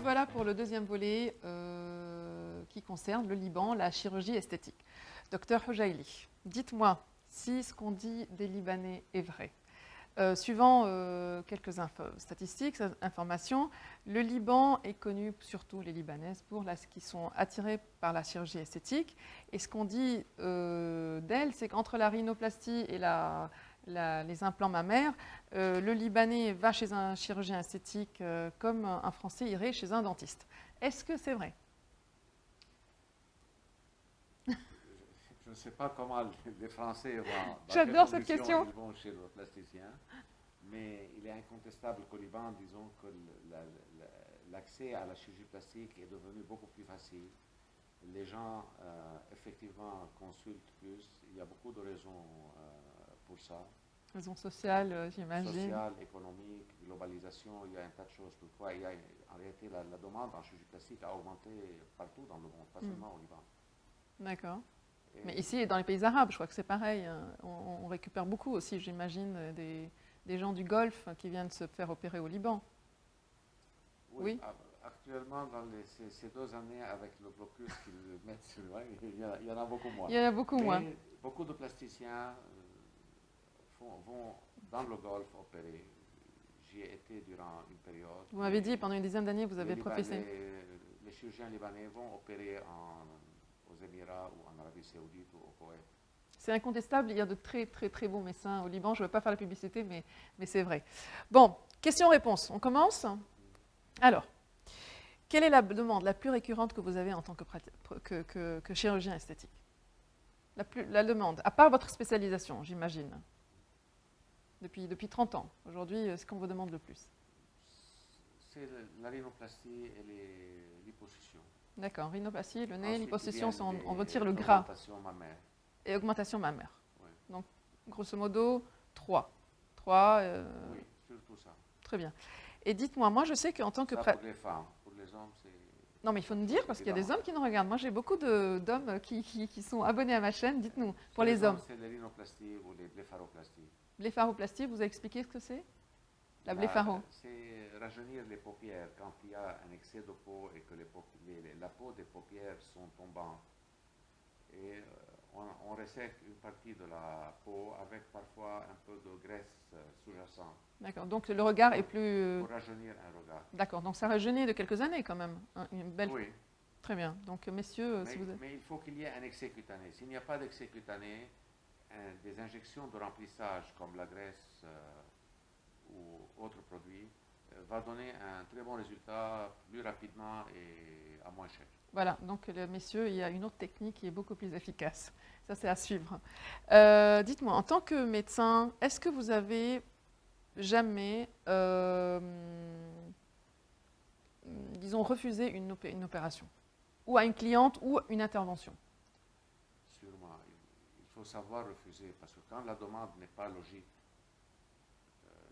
revoilà pour le deuxième volet qui concerne le Liban, la chirurgie esthétique. Docteur Hojaili, dites-moi si ce qu'on dit des Libanais est vrai. Suivant quelques statistiques, informations, le Liban est connu, surtout les Libanaises, qui sont attirées par la chirurgie esthétique. Et ce qu'on dit d'elles, c'est qu'entre la rhinoplastie et les implants mammaires, le Libanais va chez un chirurgien esthétique comme un Français irait chez un dentiste. Est-ce que c'est vrai? Je ne sais pas comment les Français vont. J'adore cette question. Ils vont chez le plasticien, mais il est incontestable qu'au Liban, disons que l'accès à la chirurgie plastique est devenu beaucoup plus facile. Les gens, effectivement, consultent plus. Il y a beaucoup de raisons pour ça. Raisons sociales, j'imagine. Sociales, économiques, globalisation, il y a un tas de choses. Pourquoi il y a, en réalité, la demande en chirurgie plastique a augmenté partout dans le monde, pas seulement au Liban. D'accord. Mais ici, dans les pays arabes, je crois que c'est pareil. On récupère beaucoup aussi, j'imagine, des gens du Golfe qui viennent se faire opérer au Liban. Oui. Actuellement, dans ces 2 années, avec le blocus qu'ils mettent sur le il y en a beaucoup moins. Il y en a beaucoup moins. Beaucoup de plasticiens vont dans le Golfe opérer. J'y ai été durant une période. Vous m'avez dit, pendant une dizaine d'années, vous avez professé. Les chirurgiens libanais vont opérer aux Émirats ou en Arabie Saoudite ou au Koweït. C'est incontestable, il y a de très très très bons médecins au Liban. Je ne veux pas faire la publicité, mais c'est vrai. Bon, question-réponse. On commence? Alors, quelle est la demande la plus récurrente que vous avez en tant que chirurgien esthétique? La demande, à part votre spécialisation, j'imagine. Depuis 30 ans. Aujourd'hui, c'est ce qu'on vous demande le plus. C'est la rhinoplastie et les liposuctions. D'accord, rhinoplastie, le nez, Ensuite, liposuction, on retire le gras. Augmentation mammaire. Et augmentation mammaire. Oui. Donc, grosso modo, 3. Oui, surtout ça. Très bien. Et dites-moi, moi je sais qu'en tant que... Pour les femmes, pour les hommes, c'est... Non, mais il faut nous dire, parce qu'il y a des hommes qui nous regardent. Moi, j'ai beaucoup d'hommes qui sont abonnés à ma chaîne. Dites-nous, pour les hommes. C'est les rhinoplasties ou les blépharoplasties. Blépharoplastie, vous avez expliqué ce que c'est? La blépharo. C'est rajeunir les paupières quand il y a un excès de peau et que la peau des paupières sont tombantes. Et on ressèque une partie de la peau avec parfois un peu de graisse sous-jacente. D'accord, donc le regard est plus... Pour rajeunir un regard. D'accord, donc ça rajeunit de quelques années quand même. Une belle... Oui. Très bien, donc messieurs, si vous avez... Mais il faut qu'il y ait un excès cutané. S'il n'y a pas d'excès cutané, des injections de remplissage comme la graisse ou autres produits va donner un très bon résultat plus rapidement et à moins cher. Voilà, donc messieurs, il y a une autre technique qui est beaucoup plus efficace. Ça, c'est à suivre. Dites-moi, en tant que médecin, est-ce que vous avez jamais, disons, refusé une opération? Ou à une cliente ou une intervention? Sûrement. Il faut savoir refuser parce que quand la demande n'est pas logique,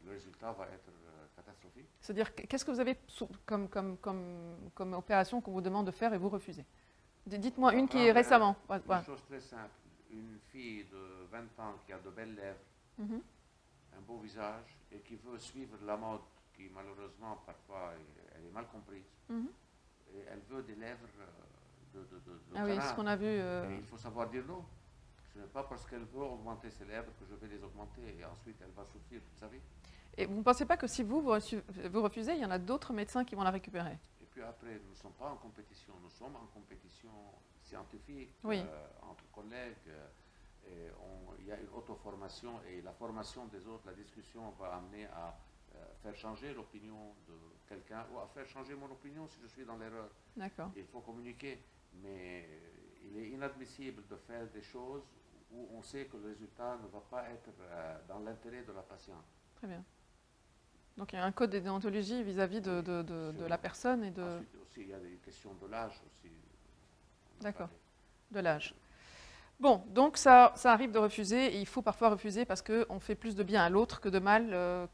le résultat va être catastrophique. C'est-à-dire, qu'est-ce que vous avez comme opération qu'on vous demande de faire et vous refusez? Dites-moi une qui est récemment. Une chose très simple. Une fille de 20 ans qui a de belles lèvres, un beau visage et qui veut suivre la mode qui malheureusement parfois elle est mal comprise. Et elle veut des lèvres de ah oui, ce qu'on a vu. Et il faut savoir dire non. Ce n'est pas parce qu'elle veut augmenter ses lèvres que je vais les augmenter et ensuite elle va souffrir toute sa vie. Et vous ne pensez pas que si vous refusez, il y en a d'autres médecins qui vont la récupérer? Et puis après, nous ne sommes pas en compétition, nous sommes en compétition scientifique, oui. Entre collègues. Il y a une auto-formation et la formation des autres, la discussion va amener à faire changer l'opinion de quelqu'un ou à faire changer mon opinion si je suis dans l'erreur. D'accord. Il faut communiquer, mais il est inadmissible de faire des choses où on sait que le résultat ne va pas être dans l'intérêt de la patiente. Très bien. Donc il y a un code de déontologie vis-à-vis de la personne et de... Ensuite aussi, il y a des questions de l'âge aussi. D'accord, de l'âge. Bon, donc ça arrive de refuser, et il faut parfois refuser parce qu'on fait plus de bien à l'autre que de mal,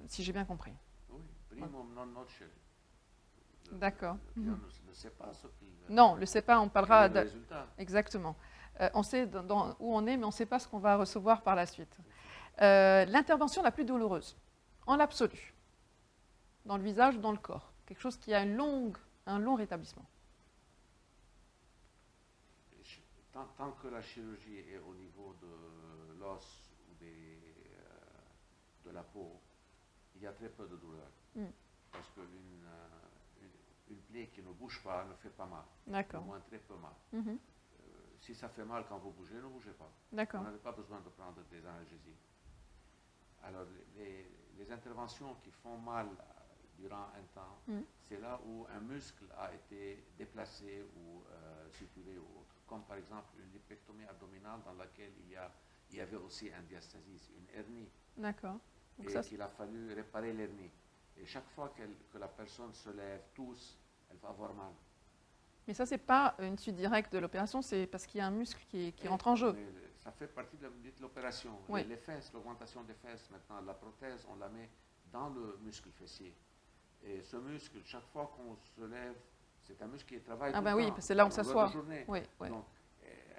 si j'ai bien compris. Oui, primum non nocere. D'accord. Ne sait pas ce qu'il... Non, le sait pas, on parlera... Le résultat. Exactement. On sait où on est, mais on ne sait pas ce qu'on va recevoir par la suite. L'intervention la plus douloureuse, en l'absolu, dans le visage ou dans le corps, quelque chose qui a une longue un long rétablissement. Tant que la chirurgie est au niveau de l'os ou de la peau, il y a très peu de douleur. Parce qu'une plaie qui ne bouge pas ne fait pas mal. D'accord. Au moins très peu mal. Mhm. Si ça fait mal quand vous bougez, ne bougez pas. D'accord. Vous n'avez pas besoin de prendre des analgésiques. Alors, les interventions qui font mal durant un temps, c'est là où un muscle a été déplacé ou suturé ou autre. Comme par exemple une lipectomie abdominale dans laquelle il y avait aussi un diastasis, une hernie. D'accord. Et qu'il a fallu réparer l'hernie. Et chaque fois que la personne se lève, tousse, elle va avoir mal. Mais ça, ce n'est pas une suite directe de l'opération, c'est parce qu'il y a un muscle qui rentre en jeu. Ça fait partie de l'opération. Oui. Les fesses, l'augmentation des fesses, maintenant, la prothèse, on la met dans le muscle fessier. Et ce muscle, chaque fois qu'on se lève, c'est un muscle qui travaille tout le temps. Oui, c'est là où ça s'assoit. Oui, donc,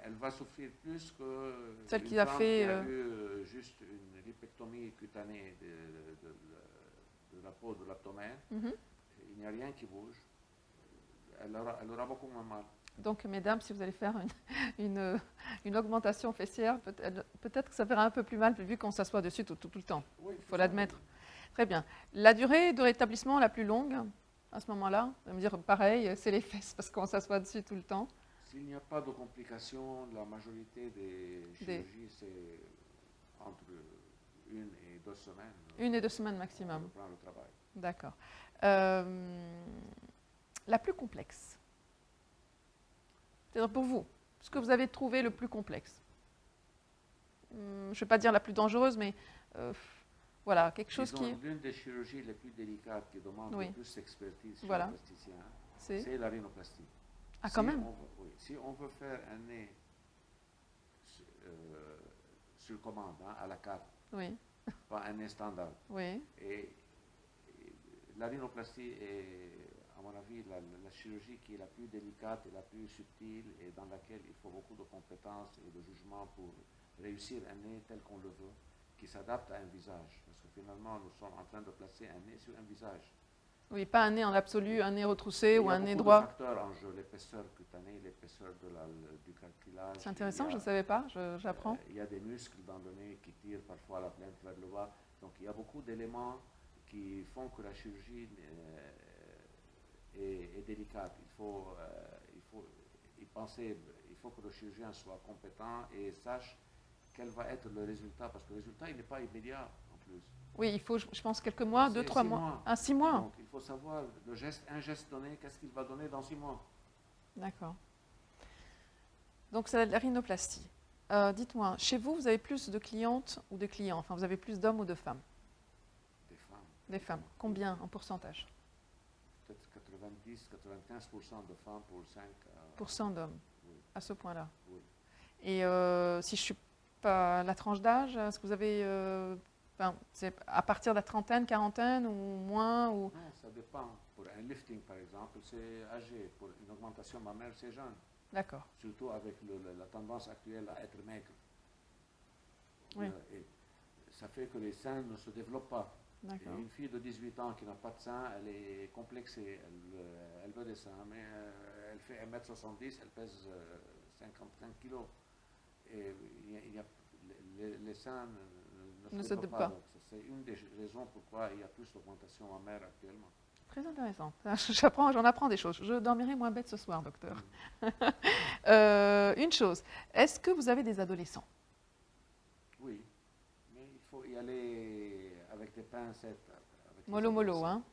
elle va souffrir plus que celle qui a fait qui a eu juste une lipectomie cutanée de la peau de l'abdomen. Il n'y a rien qui bouge. Elle aura beaucoup moins mal. Donc, mesdames, si vous allez faire une augmentation fessière, peut-être que ça fera un peu plus mal vu qu'on s'assoit dessus tout le temps. Oui, il faut l'admettre. Très bien. La durée de rétablissement la plus longue, à ce moment-là, vous allez me dire pareil, c'est les fesses parce qu'on s'assoit dessus tout le temps. S'il n'y a pas de complications, la majorité des chirurgies, c'est entre 1 et 2 semaines. 1 et 2 semaines maximum. On reprend le travail. D'accord. La plus complexe. C'est-à-dire pour vous, ce que vous avez trouvé le plus complexe. Je ne vais pas dire la plus dangereuse, mais voilà, quelque chose qui... L'une des chirurgies les plus délicates qui demande le plus d'expertise chez le plasticien, c'est la rhinoplastie. Ah, quand même. Si on veut faire un nez sur commande, à la carte, pas un nez standard. Et la rhinoplastie est, à mon avis, la chirurgie qui est la plus délicate et la plus subtile et dans laquelle il faut beaucoup de compétences et de jugement pour réussir un nez tel qu'on le veut, qui s'adapte à un visage. Parce que finalement, nous sommes en train de placer un nez sur un visage. Oui, pas un nez en absolu, un nez retroussé ou un nez droit. Il y a beaucoup de facteurs en jeu, l'épaisseur cutanée, l'épaisseur du cartilage. C'est intéressant, je ne savais pas, j'apprends. Il y a des muscles dans le nez qui tirent parfois la plainte vers le bas. Donc il y a beaucoup d'éléments qui font que la chirurgie est délicate. Il faut y penser, il faut que le chirurgien soit compétent et sache quel va être le résultat, parce que le résultat, il n'est pas immédiat en plus. Oui, il faut, je pense, quelques mois, 2-3 mois. 6 mois. Donc, il faut savoir, un geste donné, qu'est-ce qu'il va donner dans 6 mois. D'accord. Donc, c'est la rhinoplastie. Dites-moi, chez vous, vous avez plus de clientes ou de clients? Enfin, vous avez plus d'hommes ou de femmes? Des femmes. Des femmes. Combien en pourcentage? Peut-être 90-95% de femmes pour 5% d'hommes, oui. À ce point-là. Oui. Et si je ne suis pas la tranche d'âge, est-ce que vous avez... c'est à partir de la trentaine, quarantaine ou moins ou... Non, ça dépend. Pour un lifting, par exemple, c'est âgé. Pour une augmentation mammaire, c'est jeune. D'accord. Surtout avec la tendance actuelle à être maigre. Oui. Et ça fait que les seins ne se développent pas. Et une fille de 18 ans qui n'a pas de seins, elle est complexée. Elle veut des seins, mais elle fait 1m70, elle pèse 55 kg. Et les seins ne se développent pas. C'est une des raisons pourquoi il y a plus d'augmentation mammaire actuellement. Très intéressant. J'en apprends des choses. Je dormirai moins bête ce soir, docteur. Une chose, est-ce que vous avez des adolescents? Oui, mais il faut y aller avec des pincettes. Mollo, hein?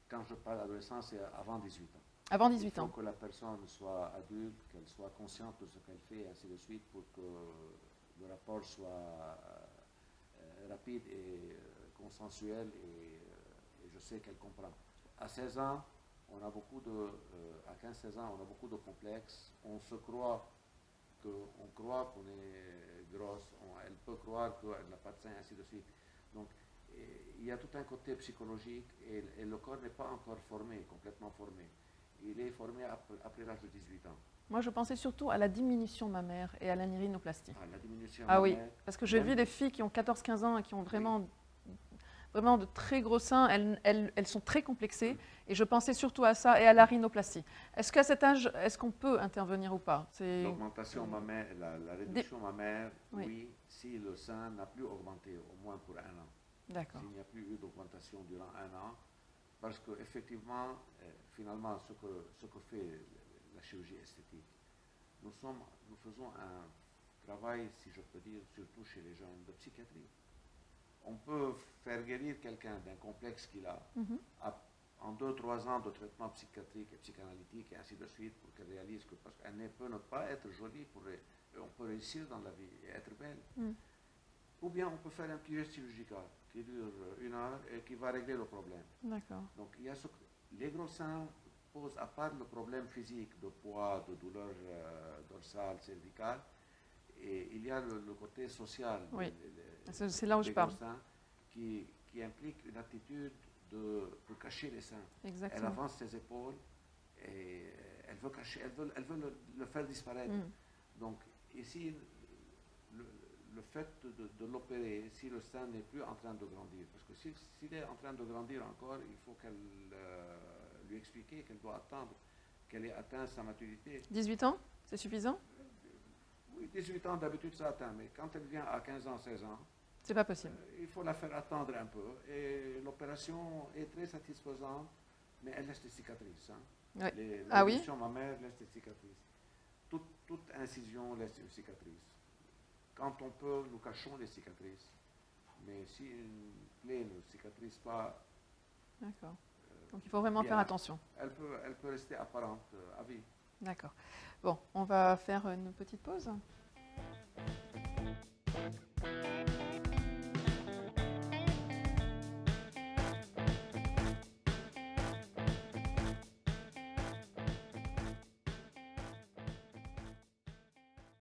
Quand je parle d'adolescence, c'est avant 18 ans. Avant 18 ans. Il faut que la personne soit adulte, qu'elle soit consciente de ce qu'elle fait, et ainsi de suite, pour que le rapport soit rapide et consensuel, et je sais qu'elle comprend. À 16 ans, on a beaucoup à 15-16 ans, on a beaucoup de complexes. On se croit qu'on est grosse, elle peut croire qu'elle n'a pas de sein, et ainsi de suite. Donc, il y a tout un côté psychologique et le corps n'est pas encore complètement formé. Il est formé après l'âge de 18 ans. Moi, je pensais surtout à la diminution mammaire et à la rhinoplastie. La diminution mammaire. Oui, parce que j'ai vu des filles qui ont 14-15 ans et qui ont vraiment vraiment de très gros seins, elles sont très complexées. Et je pensais surtout à ça et à la rhinoplastie. Est-ce qu'à cet âge, est-ce qu'on peut intervenir ou pas? L'augmentation mammaire, la réduction mammaire, Oui. oui, si le sein n'a plus augmenté, au moins pour 1 an. D'accord. S'il n'y a plus eu d'augmentation durant 1 an, parce qu'effectivement, finalement, ce que fait la chirurgie esthétique, nous faisons un travail, si je peux dire, surtout chez les jeunes, de psychiatrie. On peut faire guérir quelqu'un d'un complexe qu'il a en 2-3 ans de traitement psychiatrique et psychanalytique et ainsi de suite pour qu'elle réalise que, parce qu'un nez peut ne pas être joli, on peut réussir dans la vie et être belle. Ou bien on peut faire un petit geste chirurgical qui dure 1 heure et qui va régler le problème. D'accord. Donc il y a les gros seins posent, à part le problème physique de poids, de douleur dorsale, cervicale, et il y a le côté social. Oui. C'est là où je parle. Qui implique une attitude pour cacher les seins. Exactement. Elle avance ses épaules et elle veut cacher, elle veut le faire disparaître. Donc ici, le fait de l'opérer, si le sein n'est plus en train de grandir, parce que s'il est en train de grandir encore, il faut qu'elle lui explique qu'elle doit attendre qu'elle ait atteint sa maturité. 18 ans, c'est suffisant? Oui, 18 ans d'habitude ça atteint, mais quand elle vient à 15 ans, 16 ans, c'est pas possible. Il faut la faire attendre un peu. Et l'opération est très satisfaisante, mais elle laisse des cicatrices. Oui. La réduction mammaire laisse des cicatrices. Toute incision laisse une cicatrice. Quand on peut, nous cachons les cicatrices. Mais si une plaie ne cicatrise pas, d'accord. Donc il faut vraiment faire attention. Elle peut rester apparente à vie. D'accord. Bon, on va faire une petite pause.